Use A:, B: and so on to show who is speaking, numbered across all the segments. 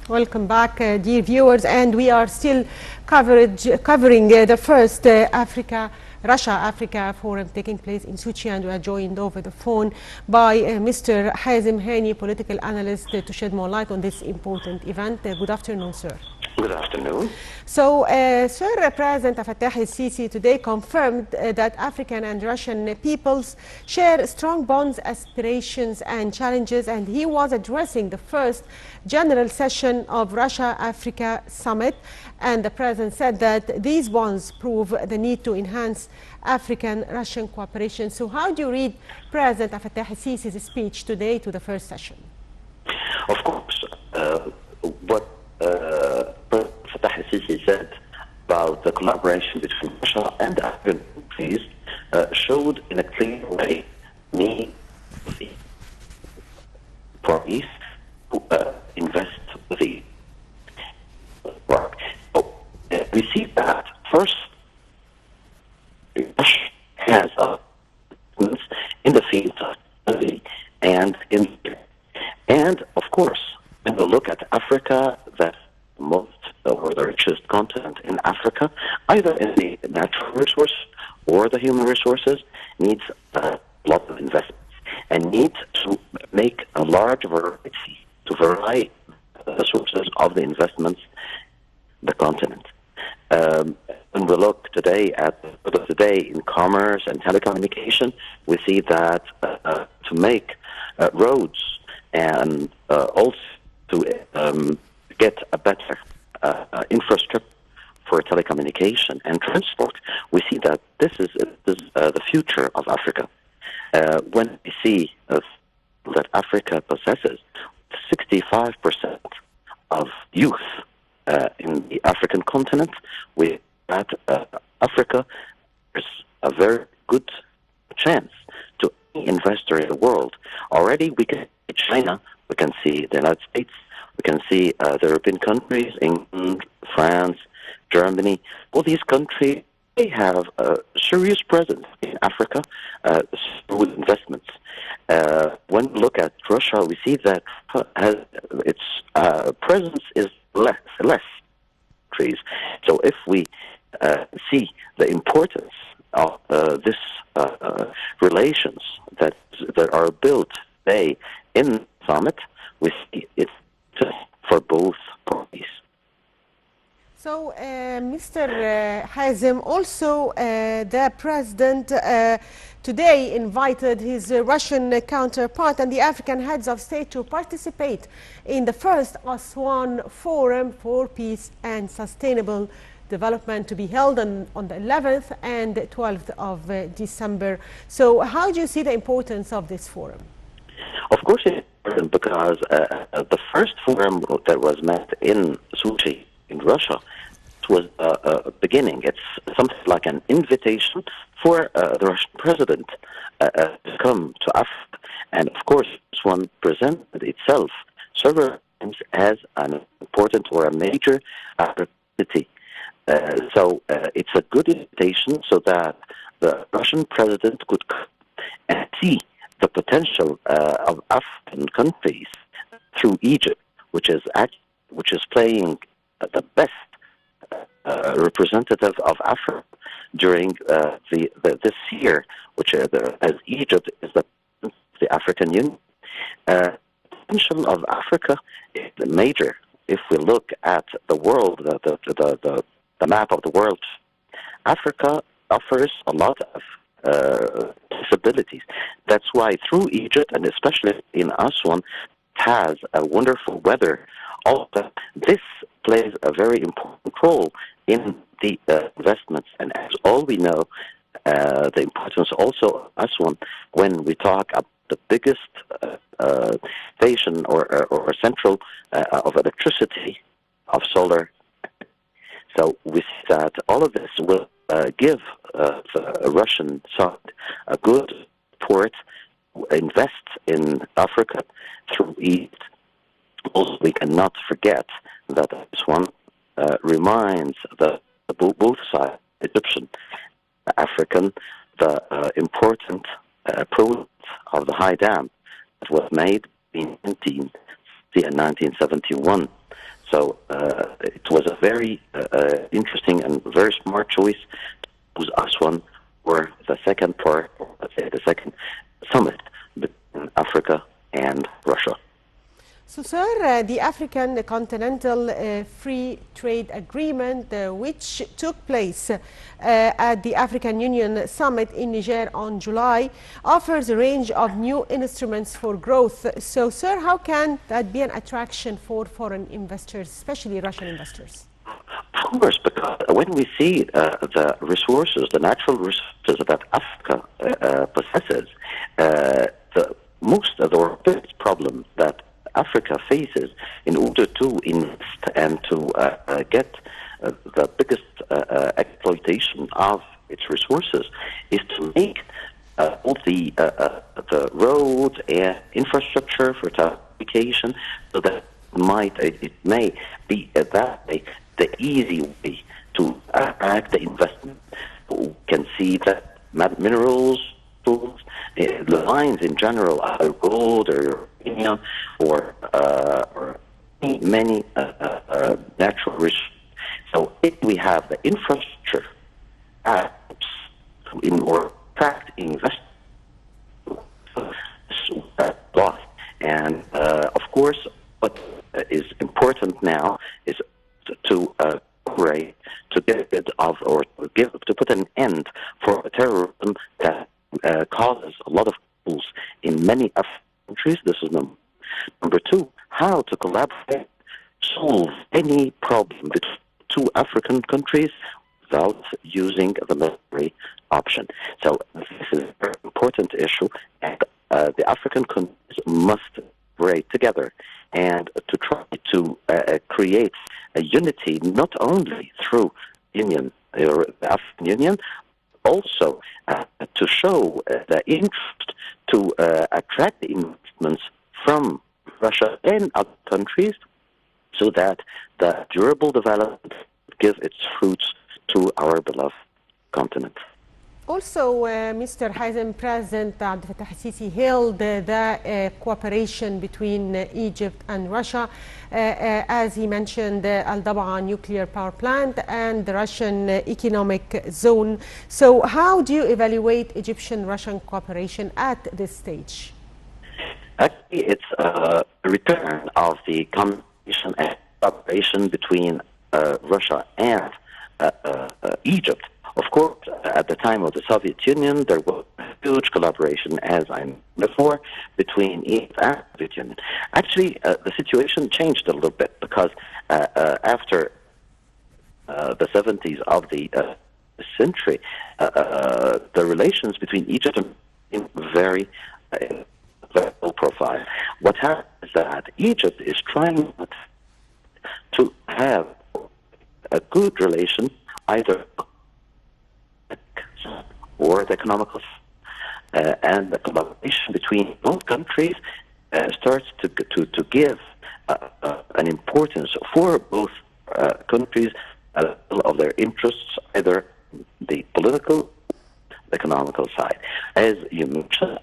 A: Welcome back, dear viewers, and we are still covering the first Russia-Africa Forum taking place in Sochi, and we are joined over the phone by Mr. Hazem Hani, political analyst, to shed more light on this important event. Good afternoon, sir.
B: Good afternoon.
A: So, Sir, President Fattah el-Sisi today confirmed that African and Russian peoples share strong bonds, aspirations and challenges, and he was addressing the first general session of Russia-Africa Summit, and the President said that these bonds prove the need to enhance African-Russian cooperation. So how do you read President Fattah el-Sisi's speech today to the first session?
B: Of course, what President Fattah el-Sisi said about the collaboration between Russia and African countries showed in a clear way need for East to invest with the work. We see that first, Russia has in the field of energy and in, and of course, when we look at Africa, that's the most or the richest continent in Africa, either in the natural resource or the human resources, needs a lot of investments and needs to make a large variety to vary the sources of the investments the continent. When we look today at in commerce and telecommunication, we see that to make roads and also to get a better infrastructure for telecommunication and transport, we see that this is the future of Africa. When we see that Africa possesses 65% of youth in the African continent, we that Africa is a very good chance to any investor in the world. Already we can see China, we can see the United States, we can see the European countries, England, France, Germany. All these countries, they have a serious presence in Africa through investments. When we look at Russia, we see that its presence is less countries. So if we see the importance of this relations that are built today in the summit, we see it for both parties.
A: So, Mr. Hazem, also the President today invited his Russian counterpart and the African heads of state to participate in the first Aswan Forum for Peace and Sustainable Development to be held on the 11th and 12th of December. So how do you see the importance of this forum?
B: Of course it's important because the first forum that was met in Sochi in Russia was a beginning. It's something like an invitation for the Russian president to come to Africa. And of course, this one presented itself several times as an important or a major opportunity. So it's a good invitation so that the Russian president could come and see the potential of African countries through Egypt, which is playing the best representative of Africa during this year, which as Egypt is the African Union. The potential of Africa is major. If we look at the world, the map of the world, Africa offers a lot of possibilities. That's why through Egypt, and especially in Aswan, it has a wonderful weather. This plays a very important role in the investments. And as all we know, the importance also of Aswan when we talk about the biggest station or central of electricity of solar. So we see that all of this will give the Russian side a good support to invest in Africa through Egypt. Also, we cannot forget that this one reminds both sides, Egyptian, African, the important project of the High Dam that was made in 1971. So it was a very interesting and very smart choice to choose Aswan for the second part, or let's say the second summit between Africa and Russia.
A: So, sir, the African Continental Free Trade Agreement, which took place at the African Union Summit in Niger on July, offers a range of new instruments for growth. So, sir, how can that be an attraction for foreign investors, especially Russian investors?
B: Of course, because when we see the resources, the natural resources that Africa possesses, most of the biggest problem that Africa faces in order to invest and to get the biggest exploitation of its resources is to make all the roads and infrastructure for telecommunication, so that it may be that way the easy way to attract the investment. We can see that minerals, tools, the lines in general, either gold or uranium or many natural resources. So if we have the infrastructure in order to attract investment, lost. And of course, what is important now is to cooperate to get rid of, or to put an end for terrorism that causes a lot of fools in many African countries. This is number two. How to collaborate, solve any problem between two African countries without using the military option. So this is a very important issue, and the African countries must work together and to try to create a unity, not only through union, or the African Union, also to show the interest to attract investments from Russia and other countries, so that the durable development gives its fruits to our beloved continent.
A: Also, Mr. Hazem, President Abdel Fattah al-Sisi hailed the cooperation between Egypt and Russia, as he mentioned Al Dab'a nuclear power plant and the Russian economic zone. So how do you evaluate Egyptian-Russian cooperation at this stage?
B: Actually, it's a return of the combination and cooperation between Russia and Egypt. Of course, at the time of the Soviet Union, there was huge collaboration, as I mentioned before, between Egypt and the Soviet Union. Actually, the situation changed a little bit, because after the 70s of the century, the relations between Egypt and very low profile. What happens is that Egypt is trying to have a good relation, either or the economical, and the collaboration between both countries starts to give an importance for both countries of their interests, either the political, economical side. As you mentioned,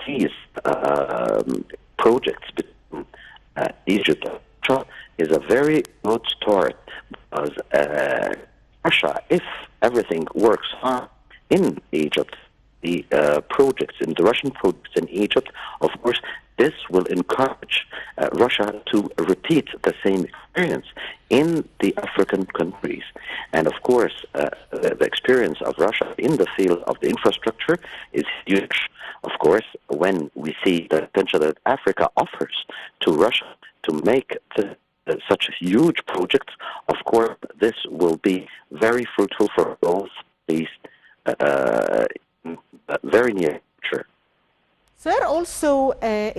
B: these projects between Egypt and Russia is a very good start, because Russia, if everything works fine in Egypt, the projects in the Russian projects in Egypt, of course, this will encourage Russia to repeat the same experience in the African countries. And of course, the experience of Russia in the field of the infrastructure is huge. Of course, when we see the potential that Africa offers to Russia to make such huge projects, of course, this will be very fruitful for both these very near future.
A: Sir, also,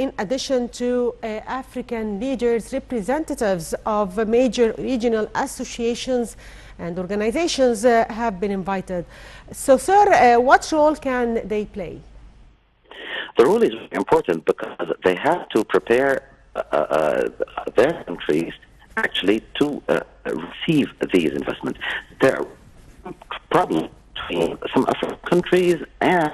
A: in addition to African leaders, representatives of major regional associations and organizations have been invited. So, sir, what role can they play?
B: The role is important, because they have to prepare their countries actually to receive these investments. There are problems between some African countries and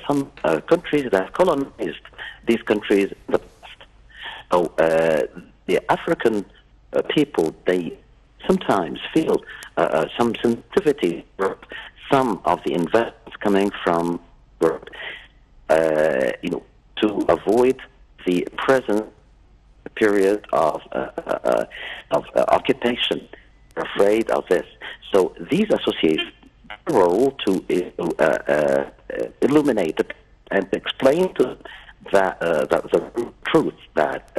B: some countries that colonized these countries in the past. So the African people, they sometimes feel some sensitivity for some of the investments coming from Europe, to avoid the present period of occupation. They're afraid of this. So these associations have a role to illuminate and explain to the truth that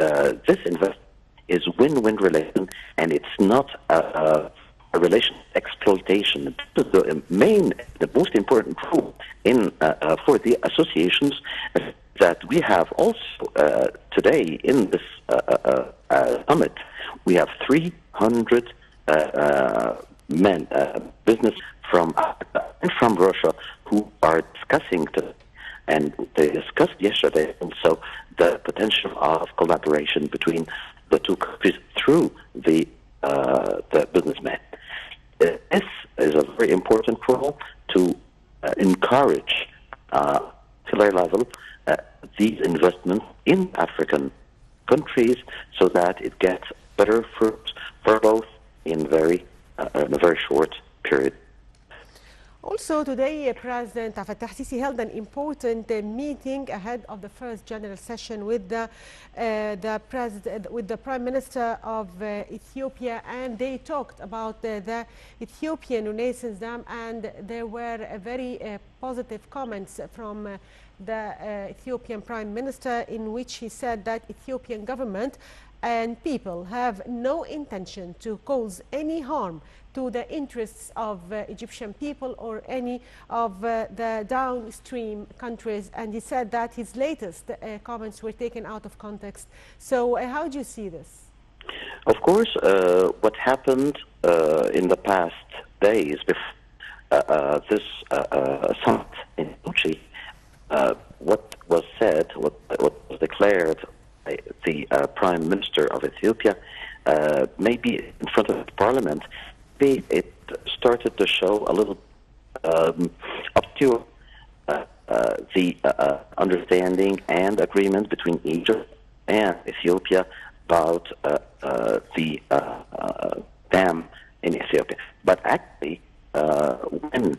B: this investment is win-win relation, and it's not a relation exploitation. This is the most important rule in for the associations that we have also today in this summit. We have 300 men, business from Africa and from Russia, who are discussing and they discussed yesterday also the potential of collaboration between the two countries through the businessmen. This is a very important role to encourage, pillar level, these investments in African countries, so that it gets better fruit for both in a very short period.
A: Also today, President Fattah Sisi held an important meeting ahead of the first general session with the Prime Minister of Ethiopia, and they talked about the Ethiopian Renaissance Dam, and there were very positive comments from the Ethiopian Prime Minister, in which he said that Ethiopian government and people have no intention to cause any harm to the interests of Egyptian people or any of the downstream countries. And he said that his latest comments were taken out of context. So how do you see this?
B: Of course, what happened in the past days before this summit in Sochi, what was said, what was declared by the Prime Minister of Ethiopia, maybe in front of the Parliament, it started to show a little obscure the understanding and agreement between Egypt and Ethiopia about the dam in Ethiopia. But actually, when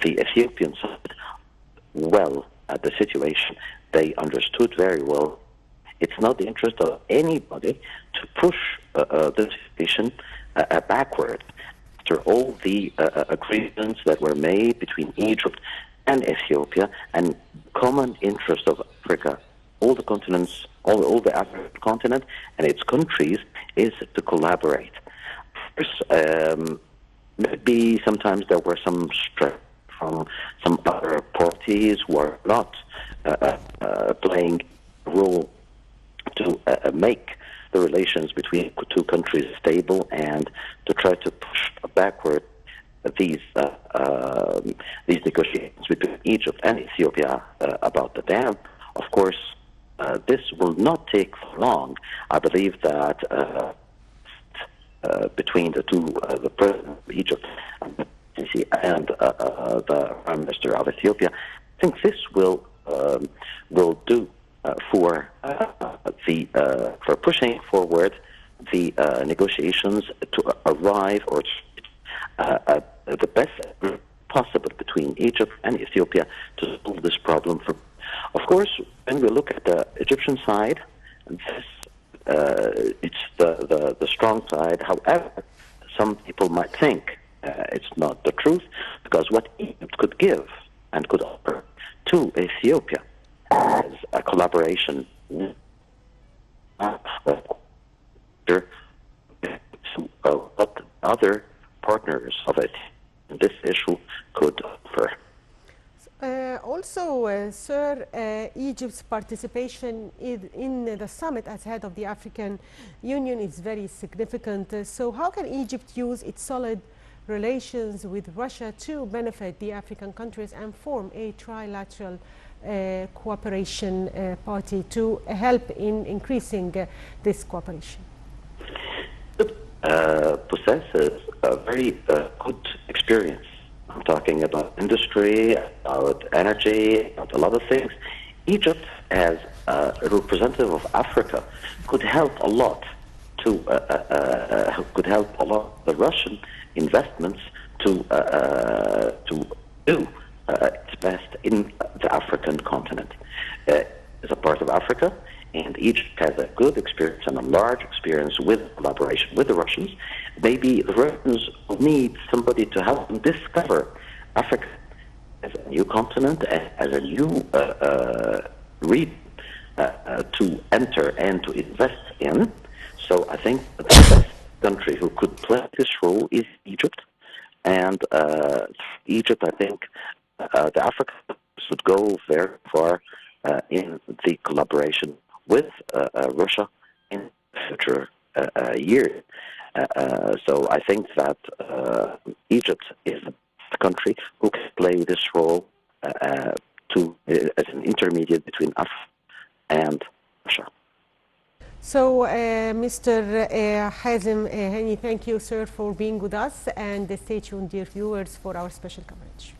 B: the Ethiopians well at the situation, they understood very well it's not the interest of anybody to push the situation backward. After all the agreements that were made between Egypt and Ethiopia, and common interest of Africa, all the continents, all the African continent and its countries, is to collaborate. First, maybe sometimes there were some stress from some other parties who are not playing a role to make the relations between two countries stable and to try to push backward these negotiations between Egypt and Ethiopia about the dam. Of course, this will not take long. I believe that between the two, the President of Egypt and the Prime Minister of Ethiopia, I think this will do for pushing forward the negotiations to arrive or the best possible between Egypt and Ethiopia to solve this problem. Of course, when we look at the Egyptian side, this, it's the strong side. However, some people might think it's not the truth, because what Egypt could give and could offer to Ethiopia as a collaboration with what other partners of it in this issue could offer.
A: Also, Sir, Egypt's participation in the summit as head of the African Union is very significant. So how can Egypt use its solid relations with Russia to benefit the African countries and form a trilateral cooperation party to help in increasing this cooperation?
B: Possesses a very good experience. I'm talking about industry, about energy, about a lot of things. Egypt, as a representative of Africa, could help a lot could help a lot of the Russian investments to do its best in the African continent. It's a part of Africa, and Egypt has a good experience and a large experience with collaboration with the Russians. Maybe the Russians need somebody to help them discover Africa as a new continent, as a new region to enter and to invest in. So I think the best country who could play this role is Egypt. And Egypt, I think, the Africans would go very far in the collaboration with Russia in future years. So I think that Egypt is the country who can play this role as an intermediate between Africa and Russia.
A: So, Mr. Hazem Hani, thank you, sir, for being with us, and stay tuned, dear viewers, for our special coverage.